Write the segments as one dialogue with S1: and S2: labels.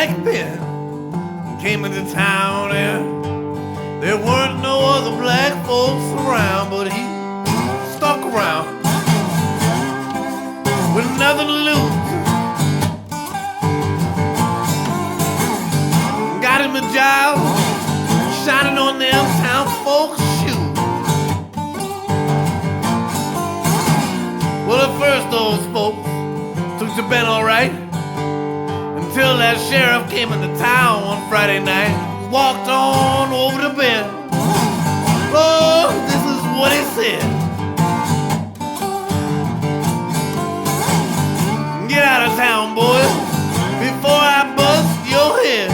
S1: black Ben came into town and there weren't no other black folks around, but he stuck around with nothing to lose. Got him a job shining on them town folks' shoes. Well, at first those folks took to Ben all right, until that sheriff came into town one Friday night, walked on over to Ben. Oh, this is what he said: "Get out of town, boys, before I bust your head."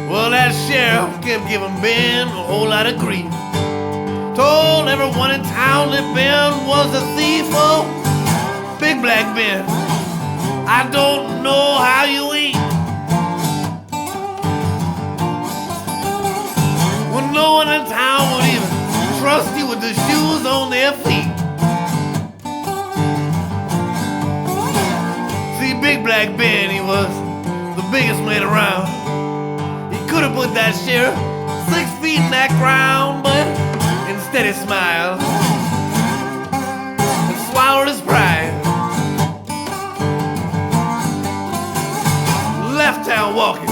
S1: Well, that sheriff kept giving Ben a whole lot of grief. Told everyone in town that Ben was a thief. Oh, Big Black Ben, I don't know how you eat. Well, no one in town would even trust you with the shoes on their feet. See, Big Black Ben, he was the biggest man around. He could have put that sheriff 6 feet in that ground, but instead he smiled and swallowed his pride. Left town walking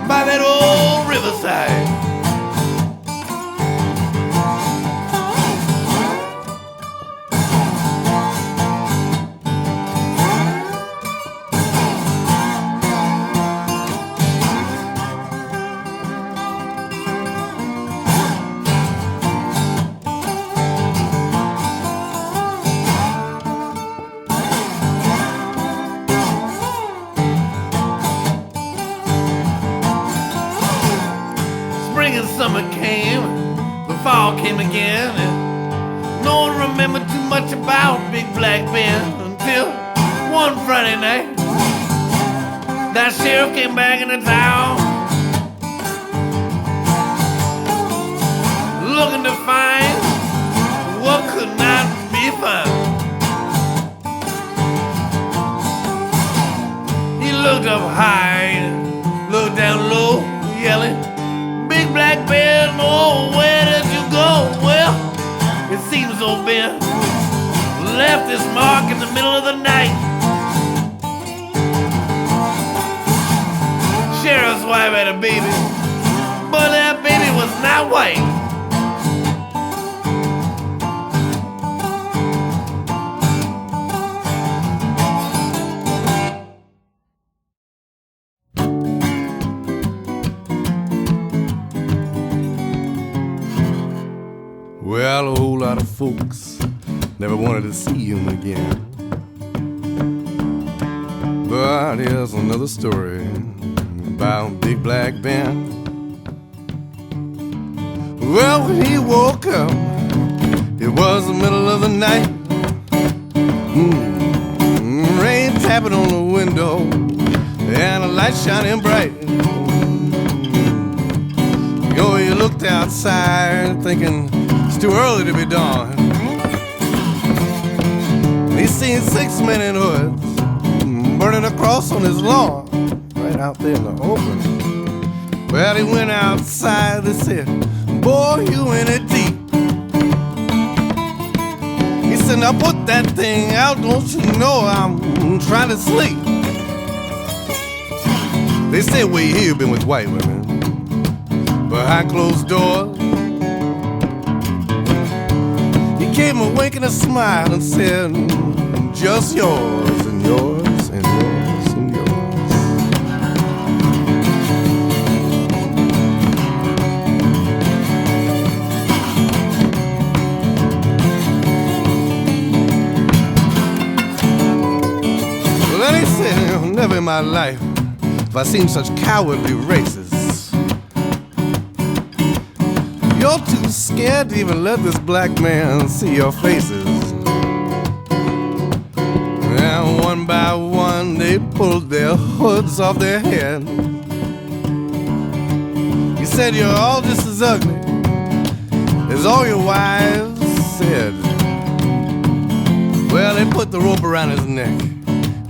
S1: by that old riverside. Spring and summer came, the fall came again, and no one remembered too much about Big Black Ben until one Friday night that sheriff came back into town, looking to find what could not be found. He looked up high and looked down low, yelling, "Big Black Ben, oh, where did you go?" Well, it seems old Ben left his mark in the middle of the night. Sheriff's wife had a baby, but that baby was not white.
S2: Well, a whole lot of folks never wanted to see him again. But here's another story about Big Black Ben. Well, when he woke up, it was the middle of the night. Rain tapping on the window and a light shining bright. He looked outside thinking it's too early to be dawn. He seen 6 men in hoods burning a cross on his lawn, right out there in the open. Well, he went outside and said, "Boy, you in it deep." He said, "Now put that thing out, don't you know I'm trying to sleep." They say way here you've been with white women behind closed doors. He came awake in a smile and said, "Just yours and yours and yours and yours." Well, then he said, "Never in my life have I seen such cowardly races. You're too scared to even let this black man see your faces." And one by one they pulled their hoods off their head. He said, "You're all just as ugly as all your wives said." Well, they put the rope around his neck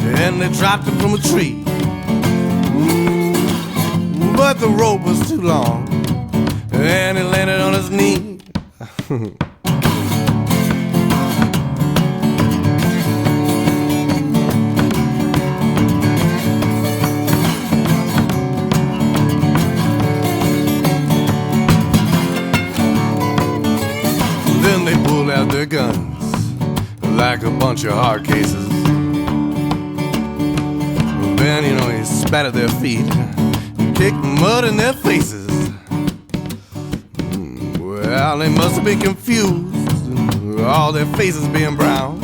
S2: and they dropped him from a tree. But the rope was too long, and he landed on his knee. Then they pulled out their guns like a bunch of hard cases. Ben, you know, he spat at their feet, kicked mud in their faces. Well, they must have been confused, all their faces being brown,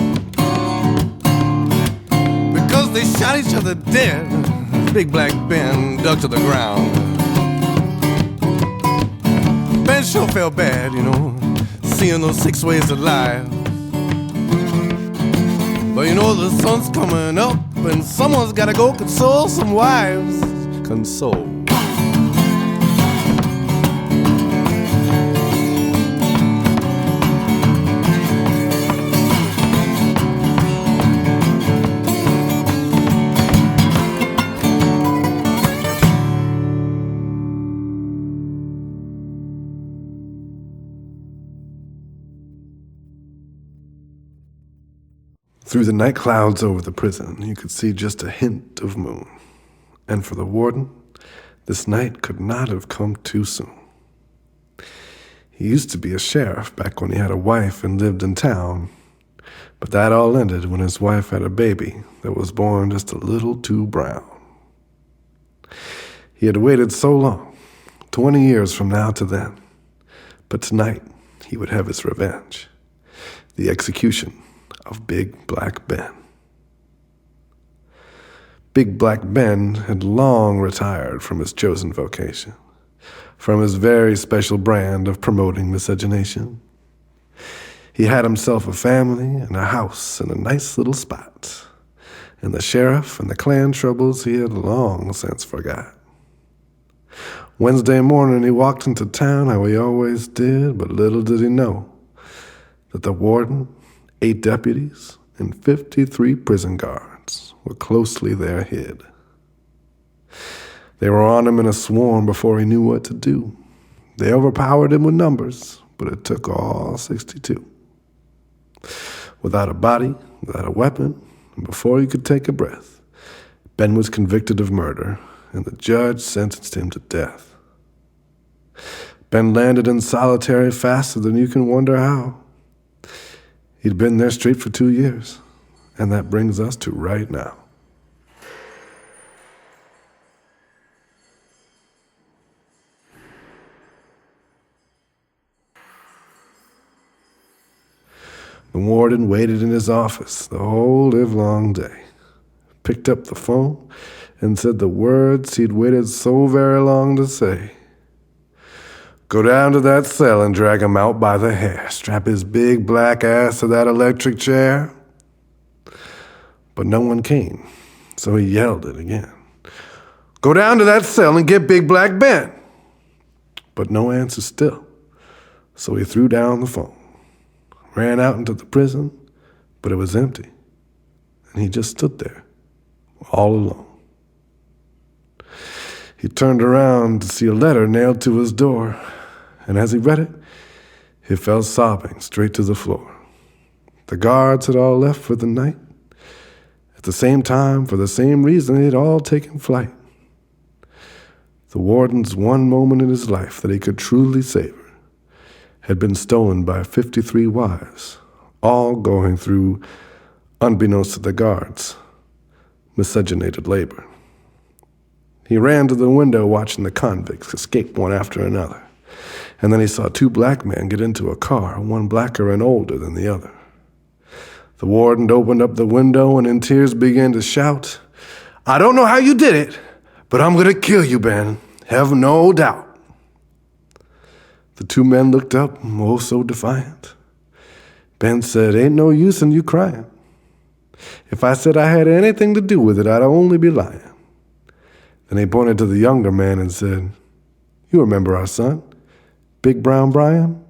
S2: because they shot each other dead. Big Black Ben dug to the ground. Ben sure felt bad, you know, seeing those 6 ways to life. But you know the sun's coming up, and someone's gotta go console some wives. Console. Through the night clouds over the prison, you could see just a hint of moon. And for the warden, this night could not have come too soon. He used to be a sheriff back when he had a wife and lived in town, but that all ended when his wife had a baby that was born just a little too brown. He had waited so long, 20 years from now to then, but tonight he would have his revenge, the execution of Big Black Ben. Big Black Ben had long retired from his chosen vocation, from his very special brand of promoting miscegenation. He had himself a family and a house in a nice little spot, and the sheriff and the clan troubles he had long since forgot. Wednesday morning he walked into town how he always did, but little did he know that the warden, 8 deputies, and 53 prison guards were closely there hid. They were on him in a swarm before he knew what to do. They overpowered him with numbers, but it took all 62. Without a body, without a weapon, and before he could take a breath, Ben was convicted of murder, and the judge sentenced him to death. Ben landed in solitary faster than you can wonder how. He'd been there straight for 2 years, and that brings us to right now. The warden waited in his office the whole livelong day, picked up the phone, and said the words he'd waited so very long to say. Go down to that cell and drag him out by the hair. Strap his big black ass to that electric chair. But no one came, so he yelled it again. Go down to that cell and get Big Black Ben. But no answer still, so he threw down the phone, ran out into the prison, but it was empty, and he just stood there, all alone. He turned around to see a letter nailed to his door, and as he read it, he fell sobbing straight to the floor. The guards had all left for the night. At the same time, for the same reason, they had all taken flight. The warden's one moment in his life that he could truly savor had been stolen by 53 wives, all going through, unbeknownst to the guards, miscegenated labor. He ran to the window watching the convicts escape one after another. And then he saw 2 black men get into a car, one blacker and older than the other. The warden opened up the window and in tears began to shout, I don't know how you did it, but I'm going to kill you, Ben. Have no doubt. The 2 men looked up, oh so defiant. Ben said, ain't no use in you crying. If I said I had anything to do with it, I'd only be lying. Then he pointed to the younger man and said, you remember our son, Big Brown Brian?